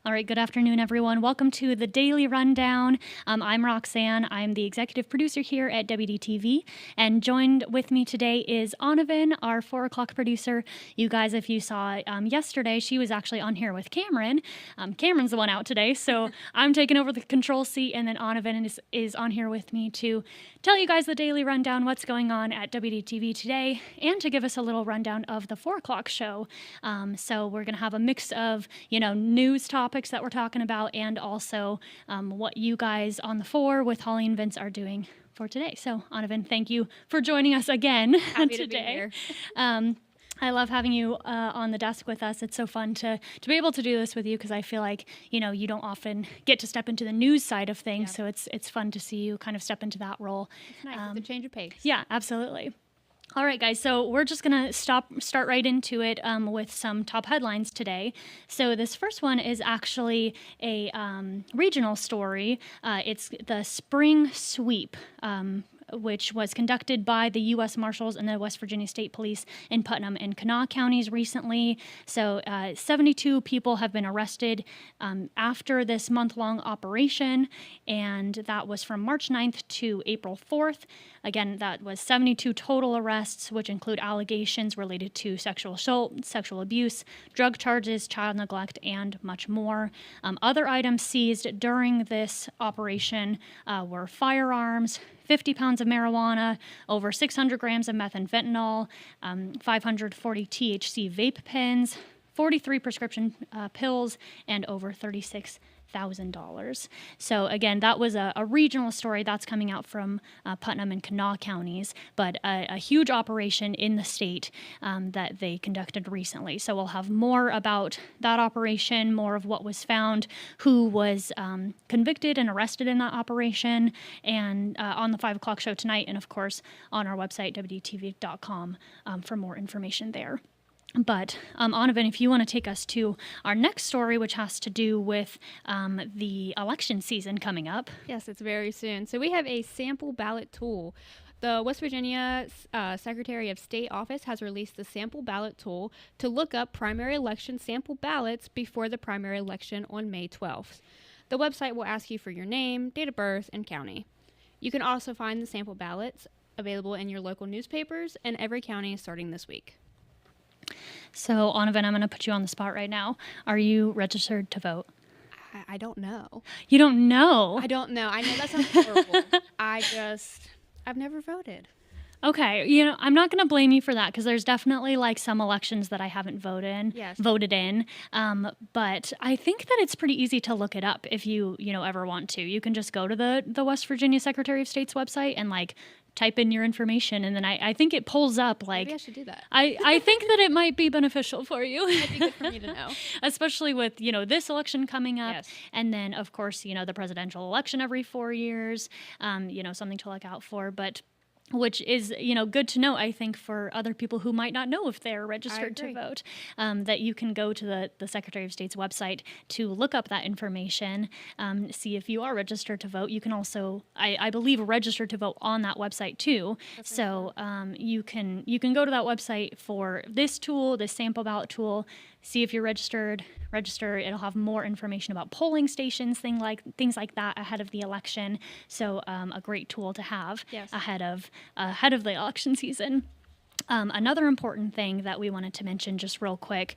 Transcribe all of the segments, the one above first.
All right, good afternoon, everyone. Welcome to the Daily Rundown. I'm Roxanne. I'm the executive producer here at WDTV, and joined with me today is Anavan, our 4 o'clock producer. You guys, if you saw yesterday, she was actually on here with Cameron. Cameron's the one out today, so I'm taking over the control seat, and then Anavan is on here with me to tell you guys the Daily Rundown, what's going on at WDTV today, and to give us a little rundown of the 4 o'clock show. So we're going to have a mix of, news topics that we're talking about, and also what you guys on the 4 with Holly and Vince are doing for today. So, Anavan, thank you for joining us again Happy today. To be here. I love having you on the desk with us. It's so fun to be able to do this with you, because I feel like, you don't often get to step into the news side of things. Yeah. So it's fun to see you kind of step into that role. It's nice. It's a change of pace. Yeah, absolutely. All right, guys, so we're just going to start right into it with some top headlines today. So this first one is actually a regional story. It's the Spring Sweep, which was conducted by the U.S. Marshals and the West Virginia State Police in Putnam and Kanawha counties recently. So 72 people have been arrested after this month-long operation, and that was from March 9th to April 4th. Again, that was 72 total arrests, which include allegations related to sexual assault, sexual abuse, drug charges, child neglect, and much more. Other items seized during this operation were firearms, 50 pounds of marijuana, over 600 grams of methamphetamine, 540 THC vape pens, 43 prescription pills, and over $36,000. So again, that was a regional story that's coming out from Putnam and Kanawha counties, but a huge operation in the state that they conducted recently. So we'll have more about that operation, more of what was found, who was convicted and arrested in that operation, and on the 5 o'clock show tonight, and of course on our website, WDTV.com, for more information there. But, Anavan, if you want to take us to our next story, which has to do with the election season coming up. Yes, it's very soon. So we have a sample ballot tool. The West Virginia Secretary of State office has released the sample ballot tool to look up primary election sample ballots before the primary election on May 12th. The website will ask you for your name, date of birth, and county. You can also find the sample ballots available in your local newspapers, and every county is starting this week. So, Anavan, I'm going to put you on the spot right now. Are you registered to vote? I don't know. You don't know? I don't know. I know that sounds horrible. I've never voted. Okay, I'm not going to blame you for that, because there's definitely like some elections that I haven't voted in. But I think that it's pretty easy to look it up if you ever want to. You can just go to the West Virginia Secretary of State's website and type in your information, and then I think it pulls up Maybe I should do that. I think that it might be beneficial for you. It might be good for me to know. Especially with, this election coming up. Yes. And then, of course, the presidential election every 4 years, something to look out for. But which is, good to know, I think, for other people who might not know if they're registered to vote, that you can go to the Secretary of State's website to look up that information, see if you are registered to vote. You can also, I believe, register to vote on that website too. So you can go to that website for this tool, this sample ballot tool, see if you're register. It'll have more information about polling stations, things like that ahead of the election. So a great tool to have ahead of the election season. Another important thing that we wanted to mention just real quick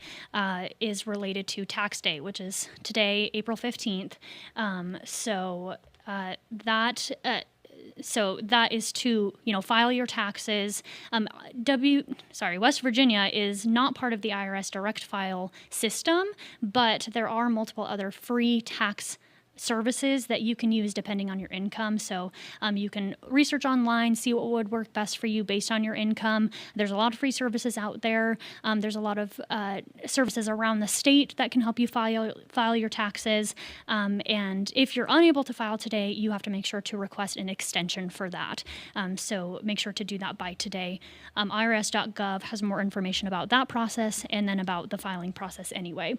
is related to tax day, which is today, April 15th. So that is to, file your taxes. West Virginia is not part of the IRS direct file system, but there are multiple other free tax services that you can use depending on your income. So you can research online, see what would work best for you based on your income. There's a lot of free services out there. There's a lot of services around the state that can help you file your taxes. And if you're unable to file today, you have to make sure to request an extension for that. So make sure to do that by today. IRS.gov has more information about that process and then about the filing process anyway.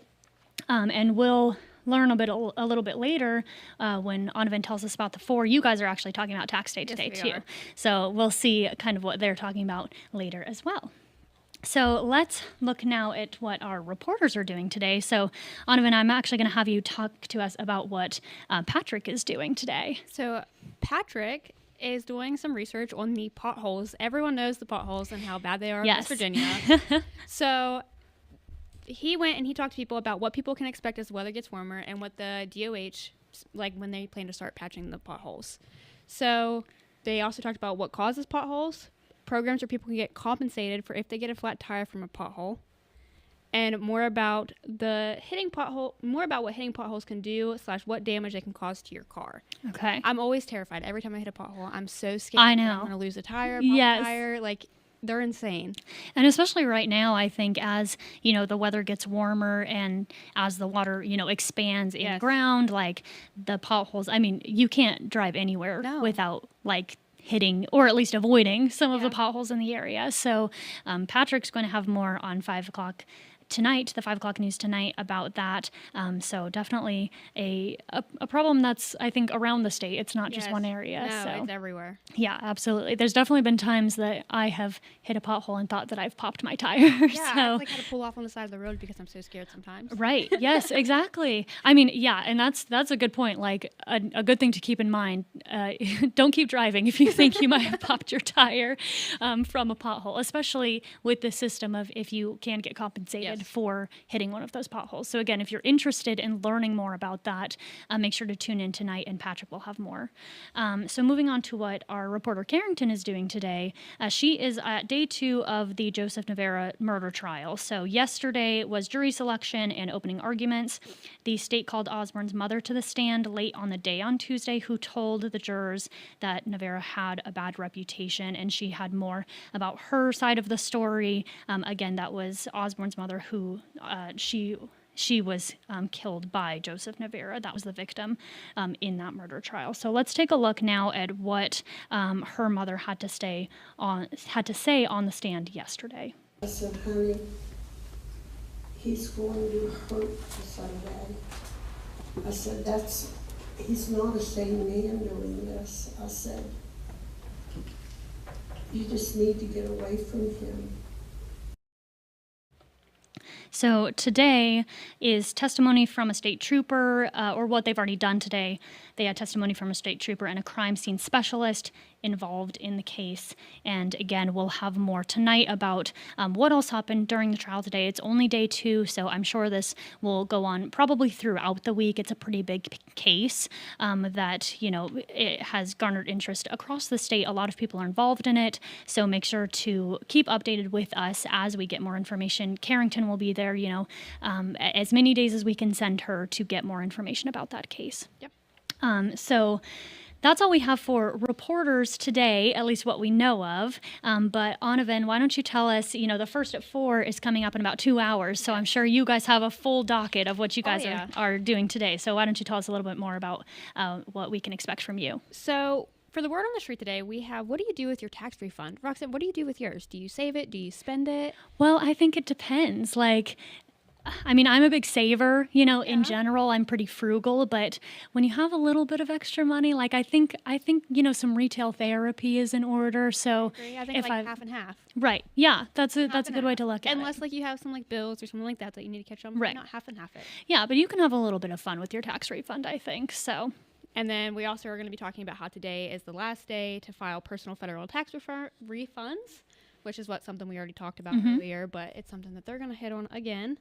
And we'll learn a little bit later when Anavan tells us about the 4. You guys are actually talking about tax day today too. So we'll see kind of what they're talking about later as well. So let's look now at what our reporters are doing today. So, Anovan, I'm actually going to have you talk to us about what Patrick is doing today. So Patrick is doing some research on the potholes. Everyone knows the potholes and how bad they are in West Yes. Virginia. So he went and he talked to people about what people can expect as the weather gets warmer and what the DOH, like when they plan to start patching the potholes. So they also talked about what causes potholes, programs where people can get compensated for if they get a flat tire from a pothole, and more about what hitting potholes can do / what damage they can cause to your car. Okay. I'm always terrified every time I hit a pothole. I'm so scared. I know. I'm going to lose a tire, pop Yes. a tire. Like, they're insane. And especially right now, I think as, the weather gets warmer and as the water, expands in the Yes. ground, like the potholes, I mean, you can't drive anywhere No. without like hitting or at least avoiding some of the Yeah. potholes in the area. So Patrick's going to have more on 5 o'clock tonight, the 5 o'clock news tonight about that. So definitely a problem that's, I think, around the state. It's not just Yes. one area. No, so it's everywhere. yeah, absolutely. There's definitely been times that I have hit a pothole and thought that I've popped my tire. Yeah, so I've like had to pull off on the side of the road because I'm so scared sometimes. right. Yes, exactly. I mean, yeah, and that's a good point. Like a good thing to keep in mind. Don't keep driving if you think you might have popped your tire from a pothole, especially with the system of if you can get compensated Yes. for hitting one of those potholes. So again, if you're interested in learning more about that, make sure to tune in tonight, and Patrick will have more. So moving on to what our reporter Carrington is doing today, she is at day 2 of the Joseph Navarra murder trial. So yesterday was jury selection and opening arguments. The state called Osborne's mother to the stand late on the day on Tuesday, who told the jurors that Navarra had a bad reputation, and she had more about her side of the story. Again, that was Osborne's mother, who she was killed by Joseph Navarra. That was the victim in that murder trial. So let's take a look now at what her mother had to say on the stand yesterday. I said, honey, he's going to hurt someday. I said, he's not a sane man doing this. I said, you just need to get away from him. So today is testimony from a state trooper, or what they've already done today. They had testimony from a state trooper and a crime scene specialist involved in the case. And again, we'll have more tonight about what else happened during the trial today. It's only day 2, so I'm sure this will go on probably throughout the week. It's a pretty big case that, it has garnered interest across the state. A lot of people are involved in it, so make sure to keep updated with us as we get more information. Carrington will be there, as many days as we can send her to get more information about that case. Yep. So that's all we have for reporters today, at least what we know of. But Anovan, why don't you tell us, the First at 4 is coming up in about 2 hours. So I'm sure you guys have a full docket of what you guys yeah. are doing today. So why don't you tell us a little bit more about what we can expect from you? So for the word on the street today, we have, what do you do with your tax refund? Roxanne, what do you do with yours? Do you save it? Do you spend it? Well, I think it depends. I'm a big saver, in general. I'm pretty frugal, but when you have a little bit of extra money, I think, some retail therapy is in order. So I think half and half. Right. Yeah, that's a Half good and way half. to look at it. Unless you have some bills or something like that you need to catch on. Right. Not half and half it. Yeah, but you can have a little bit of fun with your tax refund, I think. So And then we also are going to be talking about how today is the last day to file personal federal tax refunds, which is something we already talked about earlier, but it's something that they're going to hit on again.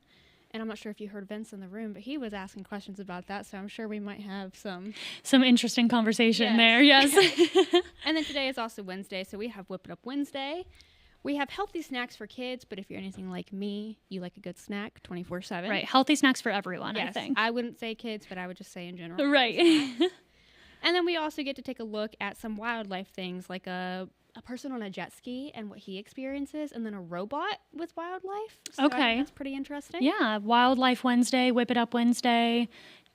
And I'm not sure if you heard Vince in the room, but he was asking questions about that, so I'm sure we might have some interesting conversation Yes. there. Yes. And then today is also Wednesday, so we have Whip It Up Wednesday. We have healthy snacks for kids, but if you're anything like me, you like a good snack 24/7. Right. Healthy snacks for everyone, Yes. I think. I wouldn't say kids, but I would just say in general. Right. And then we also get to take a look at some wildlife things, like a person on a jet ski and what he experiences, and then a robot with wildlife. So I think Okay. that's pretty interesting. Yeah. Wildlife Wednesday, Whip It Up Wednesday,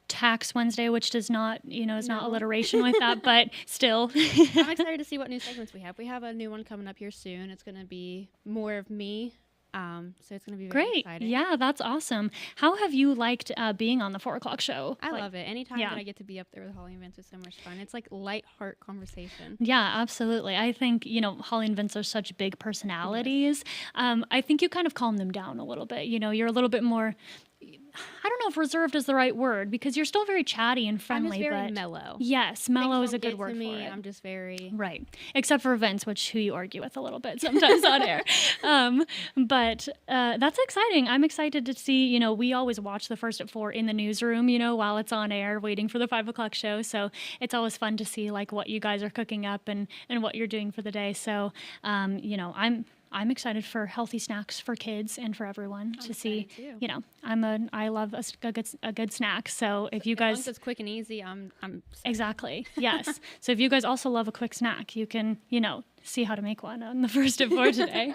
Tax Wednesday, which does not, is not No. alliteration with that, but still. I'm excited to see what new segments we have. We have a new one coming up here soon. It's going to be more of me. So it's going to be very Great. exciting. Yeah, that's awesome. How have you liked being on the 4 o'clock show? I love it. Anytime yeah. that I get to be up there with Holly and Vince is so much fun. It's like light heart conversation. Yeah, absolutely. I think, Holly and Vince are such big personalities. I think you kind of calm them down a little bit. You're a little bit more, I don't know if reserved is the right word, because you're still very chatty and I'm friendly. just very but mellow. Yes, mellow Things is a don't good get word to me. for it. I'm just very... Right. Except for Vince, who you argue with a little bit sometimes on air. But that's exciting. I'm excited to see, we always watch the First at 4 in the newsroom, while it's on air, waiting for the 5 o'clock show. So it's always fun to see like what you guys are cooking up and what you're doing for the day. So, I'm excited for healthy snacks for kids and for everyone to see. Too. I love a good snack. So if you As long guys as it's quick and easy, I'm set. exactly yes. So if you guys also love a quick snack, you can see how to make one on the First at 4 today.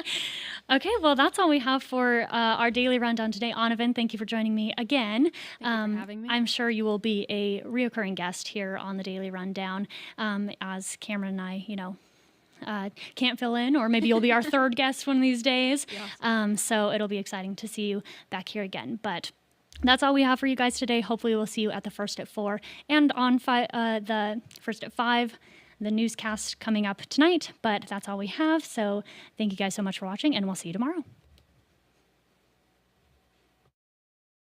Okay, well that's all we have for our daily rundown today. Anavin, thank you for joining me again. Thank you for having me. I'm sure you will be a reoccurring guest here on the daily rundown as Cameron and I, can't fill in, or maybe you'll be our third guest one of these days. Awesome. So it'll be exciting to see you back here again. But that's all we have for you guys today. Hopefully we'll see you at the First at 4 and on the First at 5, the newscast coming up tonight. But that's all we have. So thank you guys so much for watching, and we'll see you tomorrow.